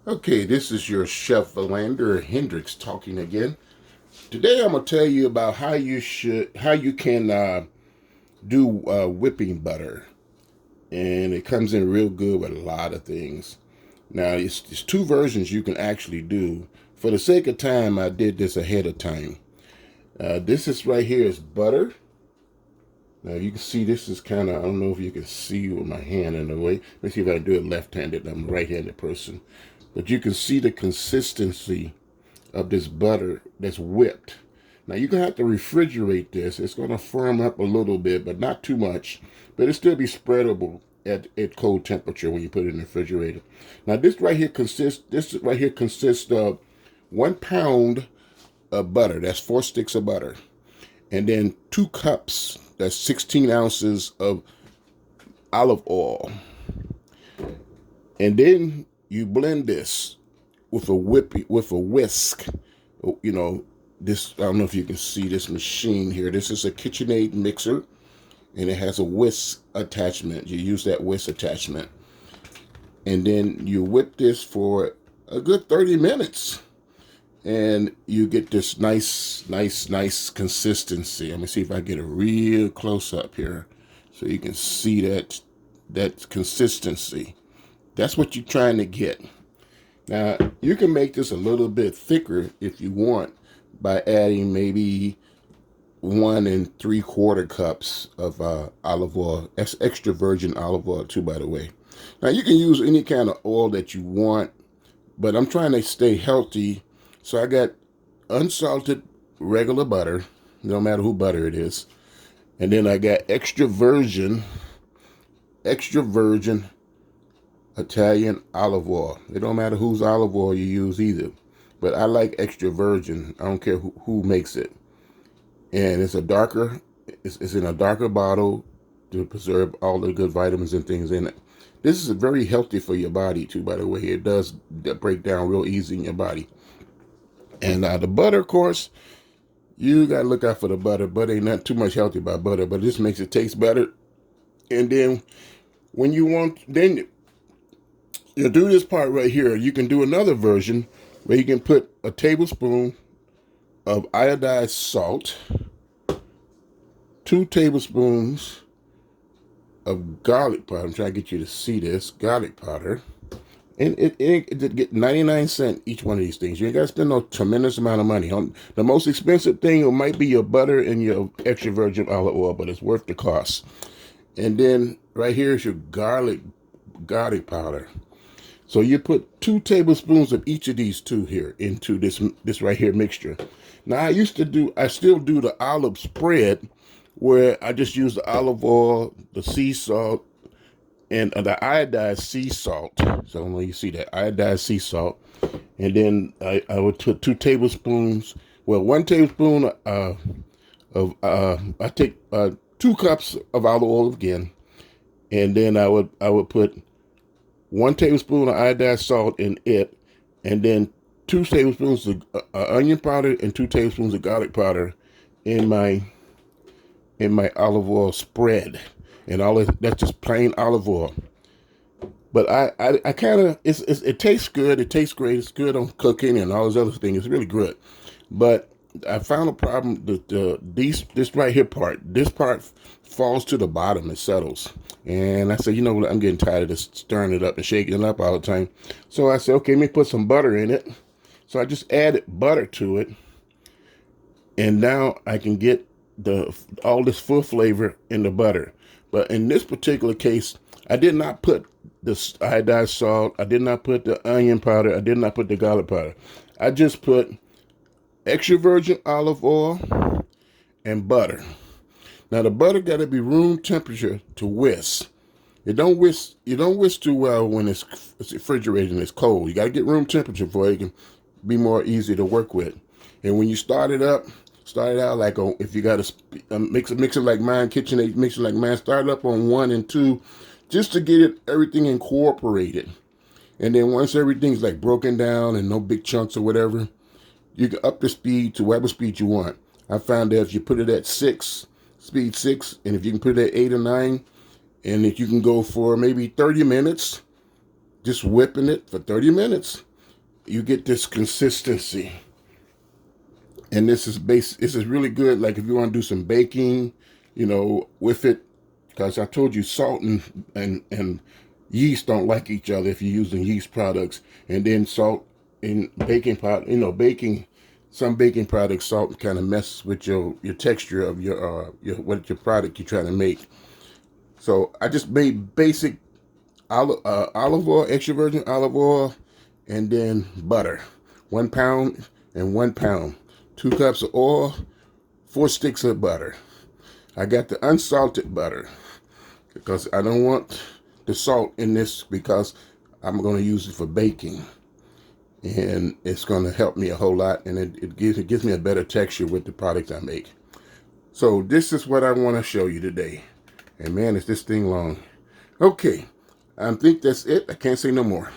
Okay, this is your Chef Valander Hendricks talking again. Today I'm gonna tell you about how you can do whipping butter, and it comes in real good with a lot of things. Now it's two versions you can actually do. For the sake of time, I did this ahead of time. This is right here is butter. Now you can see this is kind of, I don't know if you can see with my hand in the way. Let me see if I can do it left-handed. I'm a right-handed person. But you can see the consistency of this butter that's whipped. Now you're gonna have to refrigerate this. It's gonna firm up a little bit, but not too much. But it still be spreadable at cold temperature when you put it in the refrigerator. Now this right here consists of 1 pound of butter. That's 4 sticks of butter. And then 2 cups, that's 16 ounces of olive oil. And then you blend this with a whisk. You know, this, I don't know if you can see this machine here. This is a KitchenAid mixer, and it has a whisk attachment. You use that whisk attachment, and then you whip this for a good 30 minutes, and you get this nice consistency. Let me see if I get a real close up here so you can see that consistency. That's what you're trying to get. Now, you can make this a little bit thicker if you want by adding maybe 1 3/4 cups of olive oil. That's extra virgin olive oil too, by the way. Now, you can use any kind of oil that you want, but I'm trying to stay healthy. So I got unsalted regular butter, no matter who butter it is. And then I got extra virgin Italian olive oil. It don't matter whose olive oil you use either. But I like extra virgin. I don't care who makes it. And it's in a darker bottle to preserve all the good vitamins and things in it. This is very healthy for your body too, by the way. It does break down real easy in your body. And the butter, of course, you got to look out for the butter. Butter ain't not too much healthy about butter, but this makes it taste better. And then when you want, then you do this part right here. You can do another version where you can put a tablespoon of iodized salt, 2 tablespoons of garlic powder. I'm trying to get you to see this garlic powder. And it get 99 cents each one of these things. You ain't got to spend no tremendous amount of money. The most expensive thing might be your butter and your extra virgin olive oil, but it's worth the cost. And then right here is your garlic powder. So you put 2 tablespoons of each of these two here into this right here mixture. Now I still do the olive spread where I just use the olive oil, the sea salt, and the iodized sea salt. So I don't know if you see that iodized sea salt. And then I would put 2 tablespoons. Well, 1 tablespoon I take 2 cups of olive oil again, and then I would put 1 tablespoon of iodized salt in it, and then 2 tablespoons of onion powder and 2 tablespoons of garlic powder in my olive oil spread. And that's just plain olive oil. But I kind of, it tastes good. It tastes great. It's good on cooking and all those other things. It's really good. But I found a problem that this right here this part falls to the bottom. It settles. And I said, you know what? I'm getting tired of this stirring it up and shaking it up all the time. So I said, okay, let me put some butter in it. So I just added butter to it. And now I can get all this full flavor in the butter. But in this particular case, I did not put the iodized salt. I did not put the onion powder. I did not put the garlic powder. I just put extra virgin olive oil and butter. Now the butter got to be room temperature to whisk. You don't whisk too well when it's refrigerated and it's cold. You got to get room temperature for it can be more easy to work with. And when you start it out like if you got a mixer like mine, KitchenAid mixer like mine, start it up on 1 and 2, just to get everything incorporated. And then once everything's like broken down and no big chunks or whatever, you can up the speed to whatever speed you want. I found that if you put it at speed 6, and if you can put it at 8 or 9, and if you can go for maybe 30 minutes, just whipping it for 30 minutes, you get this consistency. And this is really good, like if you want to do some baking, with it, because I told you salt and yeast don't like each other if you're using yeast products. And then salt in baking pot, baking, some baking products, salt kind of messes with your texture of your product you're trying to make. So I just made basic olive oil, extra virgin olive oil, and then butter. 1 pound and 1 pound. 2 cups of oil, 4 sticks of butter. I got the unsalted butter because I don't want the salt in this because I'm going to use it for baking. And it's going to help me a whole lot, and it gives me a better texture with the products I make. So this is what I want to show you today. And man, is this thing long. Okay, I think that's it. I can't say no more.